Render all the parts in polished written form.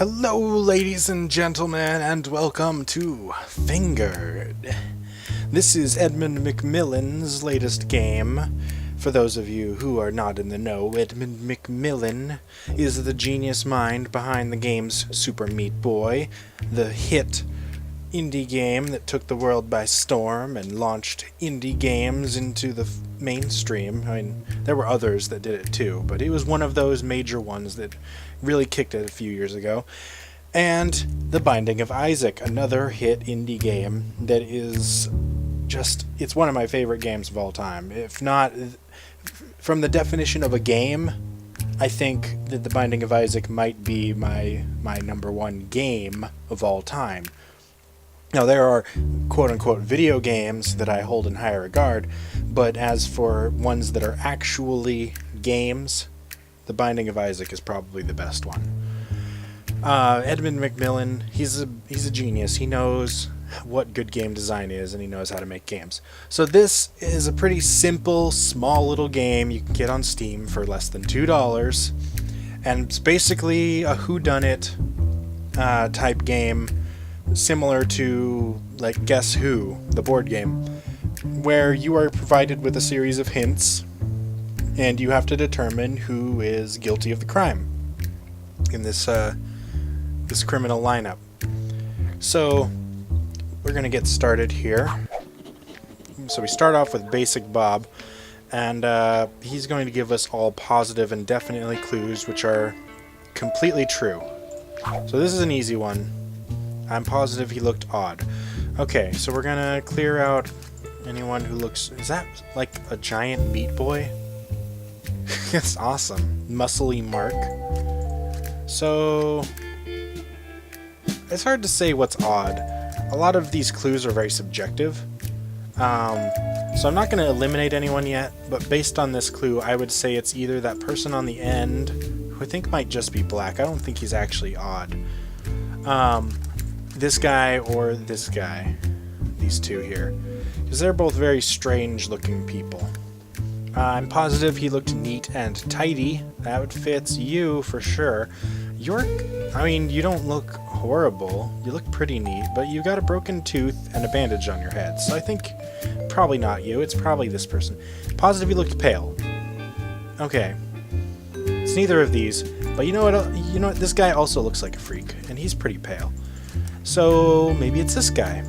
Hello, ladies and gentlemen, and welcome to Fingered. This is Edmund Macmillan's latest game. For those of you who are not in the know, Edmund Macmillan is the genius mind behind the game's Super Meat Boy, the hit indie game that took the world by storm and launched indie games into the mainstream. I mean, there were others that did it too, but it was one of those major ones that really kicked it a few years ago. And The Binding of Isaac, another hit indie game that is just, it's one of my favorite games of all time. If not, from the definition of a game, I think that The Binding of Isaac might be my number one game of all time. Now, there are quote-unquote video games that I hold in higher regard, but as for ones that are actually games, The Binding of Isaac is probably the best one. Edmund Macmillan, he's a genius. He knows what good game design is, and he knows how to make games. So this is a pretty simple, small little game you can get on Steam for less than $2, and it's basically a whodunit type game, similar to, like, Guess Who, the board game, where you are provided with a series of hints, and you have to determine who is guilty of the crime in this criminal lineup. So we're going to get started here. So we start off with Basic Bob, and he's going to give us all positive and definitely clues, which are completely true. So this is an easy one. I'm positive he looked odd. Okay, so we're gonna clear out anyone who looks... Is that like a giant meat boy? That's awesome. Muscly Mark. So it's hard to say what's odd. A lot of these clues are very subjective. So I'm not going to eliminate anyone yet, but based on this clue, I would say it's either that person on the end, who I think might just be black. I don't think he's actually odd. This guy or this guy. These two here. Because they're both very strange looking people. I'm positive he looked neat and tidy. That fits you for sure. I mean, you don't look horrible. You look pretty neat, but you got a broken tooth and a bandage on your head. So I think probably not you. It's probably this person. Positive he looked pale. Okay. It's neither of these. But you know what? You know what? This guy also looks like a freak, and he's pretty pale. So maybe it's this guy.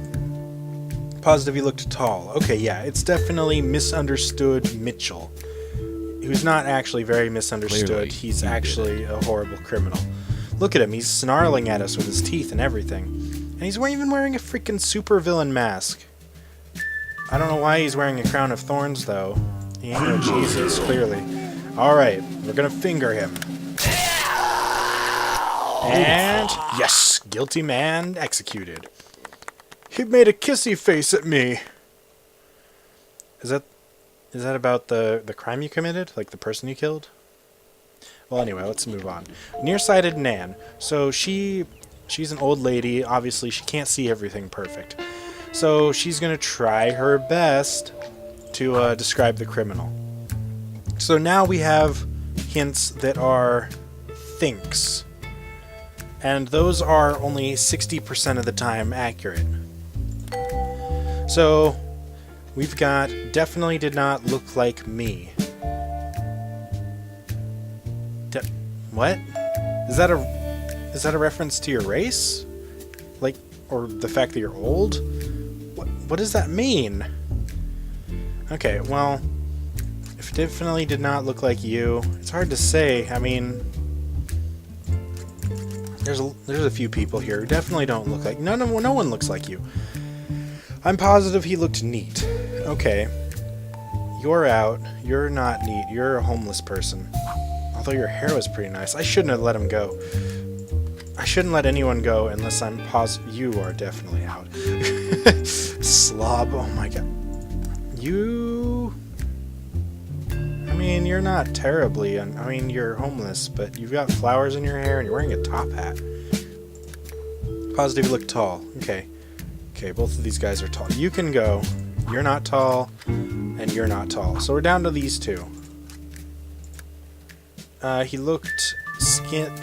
Positive he looked tall. Okay, yeah, it's definitely Misunderstood Mitchell, who's not actually very misunderstood. Clearly, he's actually a horrible criminal. Look at him, he's snarling at us with his teeth and everything. And he's even wearing a freaking supervillain mask. I don't know why he's wearing a crown of thorns, though. He ain't no Jesus, clearly. Alright, we're gonna finger him. And yes, guilty man executed. He made a kissy face at me. Is that about the crime you committed? Like the person you killed? Well, anyway, let's move on. Nearsighted Nan. So she's an old lady. Obviously, she can't see everything perfect. So she's going to try her best to describe the criminal. So now we have hints that are thinks. And those are only 60% of the time accurate. So we've got definitely did not look like me. What? Is that a reference to your race? Like, or the fact that you're old? What does that mean? Okay, well, if it definitely did not look like you, it's hard to say. I mean, there's a few people here who definitely don't look like... No one looks like you. I'm positive he looked neat. Okay. You're out. You're not neat. You're a homeless person. Although your hair was pretty nice. I shouldn't have let him go. I shouldn't let anyone go unless I'm positive. You are definitely out. Slob. Oh my god. You... I mean, you're not terribly... I mean, you're homeless, but you've got flowers in your hair and you're wearing a top hat. Positive you look tall. Okay. Okay, both of these guys are tall. You can go. You're not tall, and you're not tall. So we're down to these two. He looked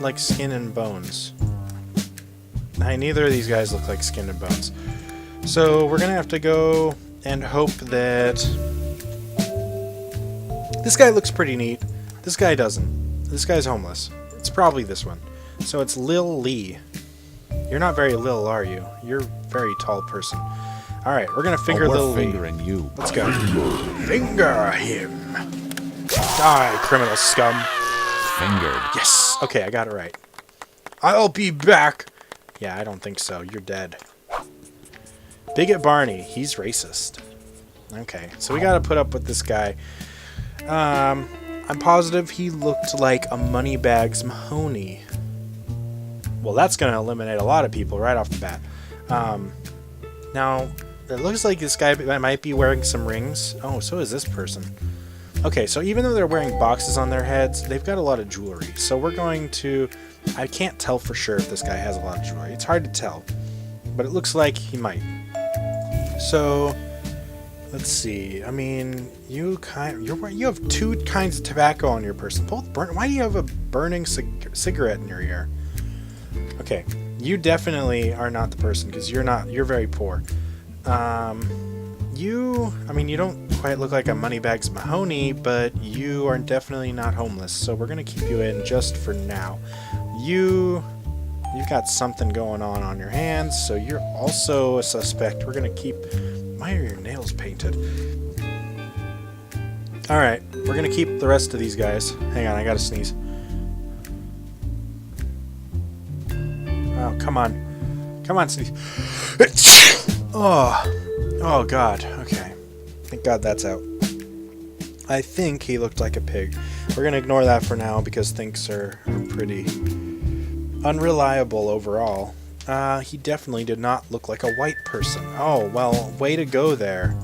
like skin and bones. neither of these guys look like skin and bones. So we're gonna have to go and hope that this guy looks pretty neat. This guy doesn't. This guy's homeless. It's probably this one. So it's Lil Lee. You're not very Lil, are you? You're a very tall person. Alright, we're gonna finger Lil Lee. You. Let's go. Finger him. Die, criminal scum. Fingered. Yes. Okay, I got it right. I'll be back. Yeah, I don't think so. You're dead. Bigot Barney. He's racist. Okay, so we gotta put up with this guy. I'm positive he looked like a Moneybags Mahoney. Well, that's gonna eliminate a lot of people right off the bat. Now, it looks like this guy might be wearing some rings. Oh, so is this person. Okay, so even though they're wearing boxes on their heads, they've got a lot of jewelry. So we're going to... I can't tell for sure if this guy has a lot of jewelry. It's hard to tell. But it looks like he might. So, let's see. I mean, you have two kinds of tobacco on your person. Both burn. Why do you have a burning cigarette in your ear? Okay, you definitely are not the person because you're very poor. You don't quite look like a Moneybags Mahoney, but you are definitely not homeless, so we're gonna keep you in just for now. You've got something going on your hands, so you're also a suspect. We're gonna keep... Why are your nails painted? Alright, we're gonna keep the rest of these guys. Hang on, I gotta sneeze. Oh, come on. Come on, sneeze. Oh, God. Okay. Thank God that's out. I think he looked like a pig. We're going to ignore that for now because things are pretty unreliable overall. He definitely did not look like a white person. Oh, well, way to go there.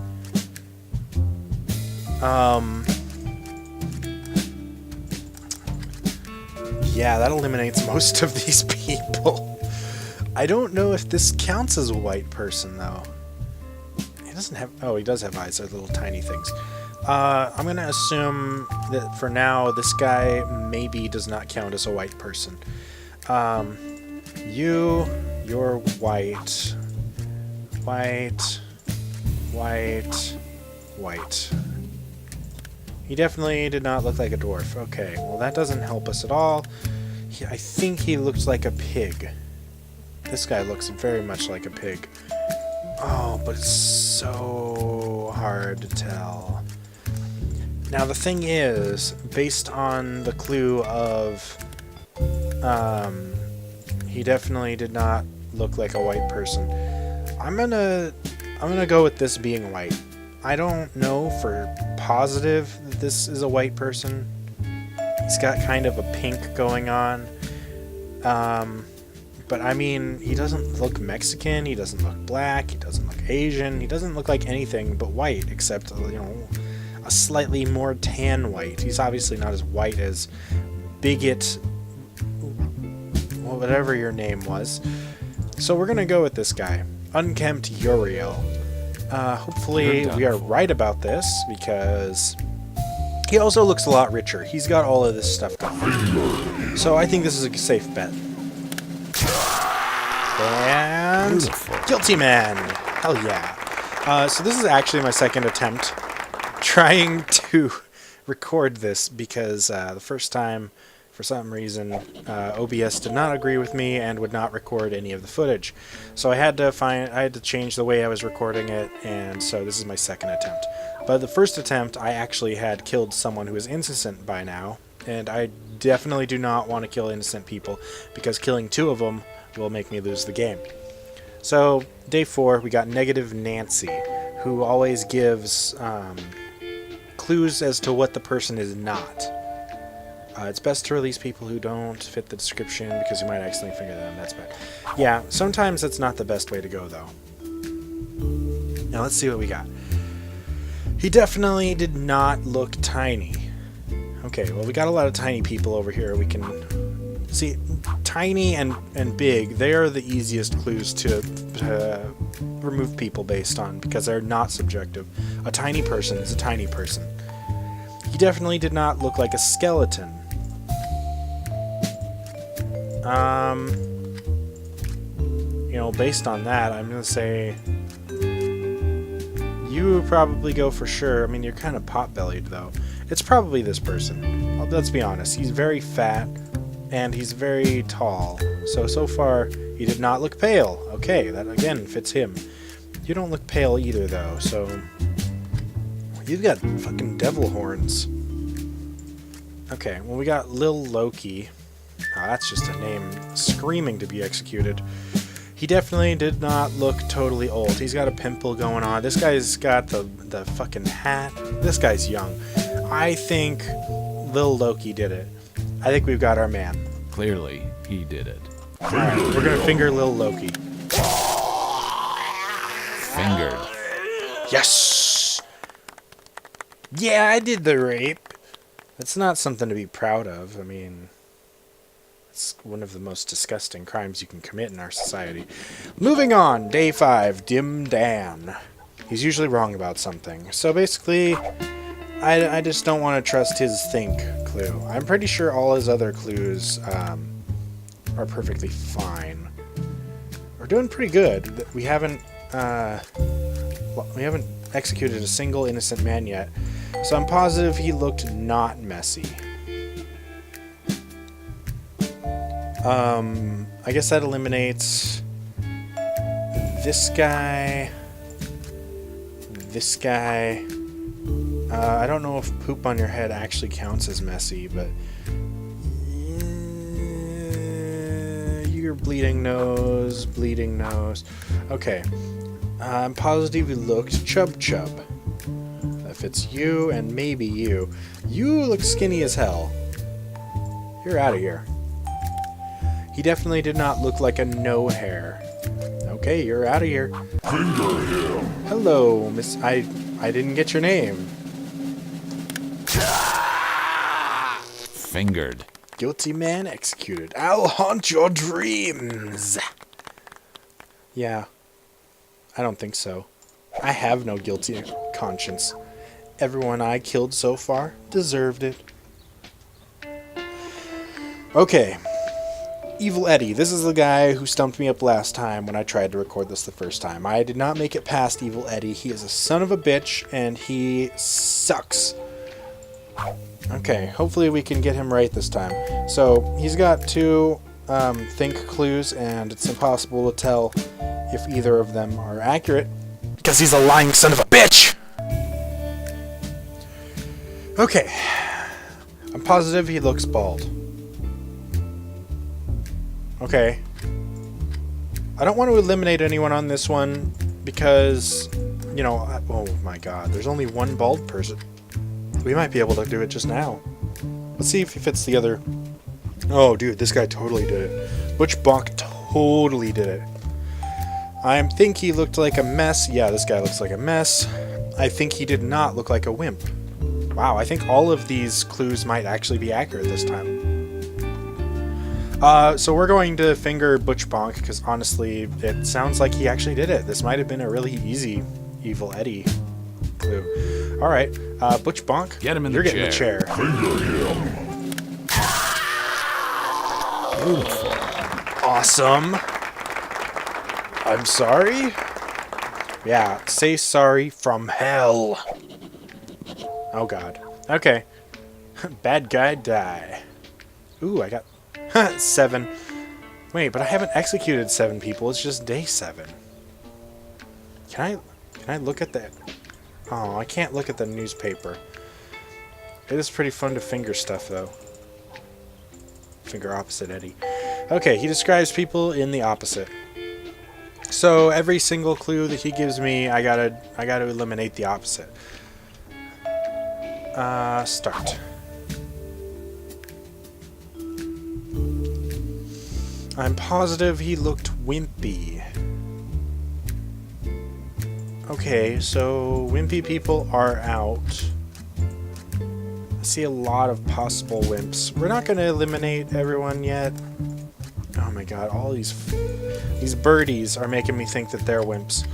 Yeah, that eliminates most of these people. I don't know if this counts as a white person, though. He doesn't have... Oh, he does have eyes. They're little tiny things. I'm going to assume that for now, this guy maybe does not count as a white person. You're white. White. White. White. He definitely did not look like a dwarf. Okay, well that doesn't help us at all. I think he looks like a pig. This guy looks very much like a pig. Oh, but it's so hard to tell. Now the thing is, based on the clue of... he definitely did not look like a white person. I'm gonna go with this being white. I don't know for positive that this is a white person. He's got kind of a pink going on. But I mean, he doesn't look Mexican, he doesn't look black, he doesn't look Asian, he doesn't look like anything but white, except, you know, a slightly more tan white. He's obviously not as white as Bigot, whatever your name was. So we're gonna go with this guy, Unkempt Uriel. Hopefully we are right about this, because he also looks a lot richer. He's got all of this stuff going on. So I think this is a safe bet. And... Guilty Man! Hell yeah. So this is actually my second attempt trying to record this, because the first time, for some reason, OBS did not agree with me and would not record any of the footage. So I had to change the way I was recording it, and so this is my second attempt. But the first attempt, I actually had killed someone who was innocent by now, and I definitely do not want to kill innocent people, because killing two of them will make me lose the game. So, day 4, we got Negative Nancy, who always gives clues as to what the person is not. It's best to release people who don't fit the description, because you might accidentally finger them. That's bad. Yeah, sometimes that's not the best way to go, though. Now, let's see what we got. He definitely did not look tiny. Okay, well, we got a lot of tiny people over here. We can see tiny and big. They are the easiest clues to remove people based on, because they're not subjective. A tiny person is a tiny person. He definitely did not look like a skeleton. know, based on that, I'm going to say you probably go for sure. I mean, you're kind of pot-bellied, though. It's probably this person. Let's be honest. He's very fat, and he's very tall. So far, he did not look pale. Okay, that, again, fits him. You don't look pale either, though, so... You've got fucking devil horns. Okay, well, we got Lil Loki. Oh, that's just a name screaming to be executed. He definitely did not look totally old. He's got a pimple going on. This guy's got the fucking hat. This guy's young. I think Lil Loki did it. I think we've got our man. Clearly, he did it. Alright, we're gonna finger Lil Loki. Fingered. Yes! Yeah, I did the rape. That's not something to be proud of. I mean... It's one of the most disgusting crimes you can commit in our society. Moving on, day 5, Dim Dan. He's usually wrong about something. So basically, I just don't want to trust his think clue. I'm pretty sure all his other clues are perfectly fine. We're doing pretty good. We haven't executed a single innocent man yet. So I'm positive he looked not messy. I guess that eliminates this guy, this guy. I don't know if poop on your head actually counts as messy, but you're bleeding nose. Okay, I'm positive you looked Chub. If it's you and maybe you. You look skinny as hell. You're out of here. He definitely did not look like a no hair. Okay, you're out of here. Hello, Miss. I didn't get your name. Fingered. Guilty man executed. I'll haunt your dreams. Yeah, I don't think so. I have no guilty conscience. Everyone I killed so far deserved it. Okay. Evil Eddie. This is the guy who stumped me up last time when I tried to record this the first time. I did not make it past Evil Eddie. He is a son of a bitch, and he sucks. Okay, hopefully we can get him right this time. So, he's got 2 think clues, and it's impossible to tell if either of them are accurate, because he's a lying son of a bitch! Okay. I'm positive he looks bald. Okay. I don't want to eliminate anyone on this one because, you know, oh my god, there's only one bald person. We might be able to do it just now. Let's see if he fits the other. Oh, dude, this guy totally did it. Butch Bonk totally did it. I think he looked like a mess. Yeah, this guy looks like a mess. I think he did not look like a wimp. Wow, I think all of these clues might actually be accurate this time. So we're going to finger Butch Bonk, because honestly, it sounds like he actually did it. This might have been a really easy Evil Eddie clue. Alright, Butch Bonk, get him in you're the getting chair. the chair. Beautiful. Awesome. I'm sorry? Yeah, say sorry from hell. Oh god. Okay. Bad guy die. Ooh, I got 7. Wait, but I haven't executed 7 people. It's just day 7. Can I look at that? Oh, I can't look at the newspaper. It is pretty fun to finger stuff, though. Finger opposite Eddie. Okay, he describes people in the opposite. So every single clue that he gives me, I gotta eliminate the opposite. Start. I'm positive he looked wimpy. Okay, so wimpy people are out. I see a lot of possible wimps. We're not going to eliminate everyone yet. Oh my god, all these birdies are making me think that they're wimps.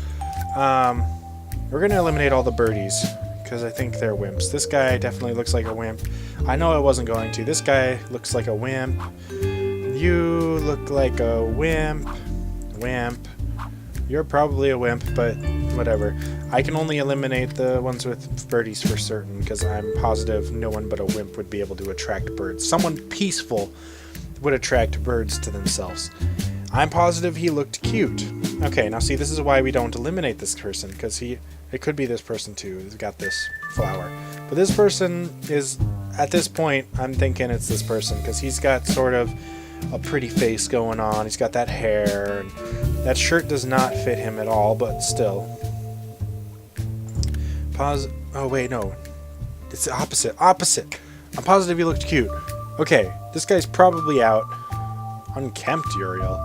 We're going to eliminate all the birdies, because I think they're wimps. This guy definitely looks like a wimp. I know I wasn't going to. This guy looks like a wimp. You look like a wimp. Wimp. You're probably a wimp, but whatever. I can only eliminate the ones with birdies for certain, because I'm positive no one but a wimp would be able to attract birds. Someone peaceful would attract birds to themselves. I'm positive he looked cute. Okay, now see, this is why we don't eliminate this person, because it could be this person too, who's got this flower. But this person is, at this point, I'm thinking it's this person, because he's got sort of a pretty face going on. He's got that hair, and that shirt does not fit him at all, but still. Oh wait, no. It's the opposite. Opposite! I'm positive he looked cute. Okay, this guy's probably out. Unkempt Uriel.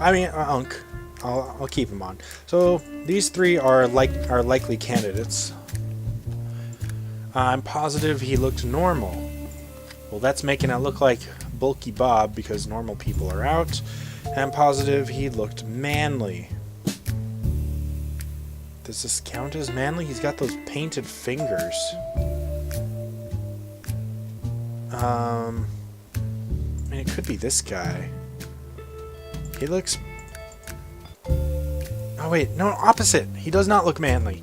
I mean, Unk. I'll keep him on. So, these three are likely candidates. I'm positive he looked normal. Well, that's making it look like Bulky Bob because normal people are out. And I'm positive he looked manly. Does this count as manly? He's got those painted fingers. I mean, it could be this guy. He looks... Oh wait, no, opposite! He does not look manly.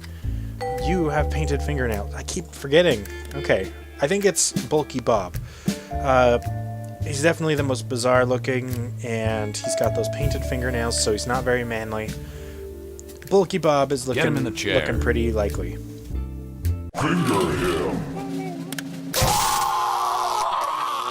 You have painted fingernails. I keep forgetting. Okay, I think it's Bulky Bob. He's definitely the most bizarre looking, and he's got those painted fingernails, so he's not very manly. Bulky Bob is looking pretty likely. Finger him!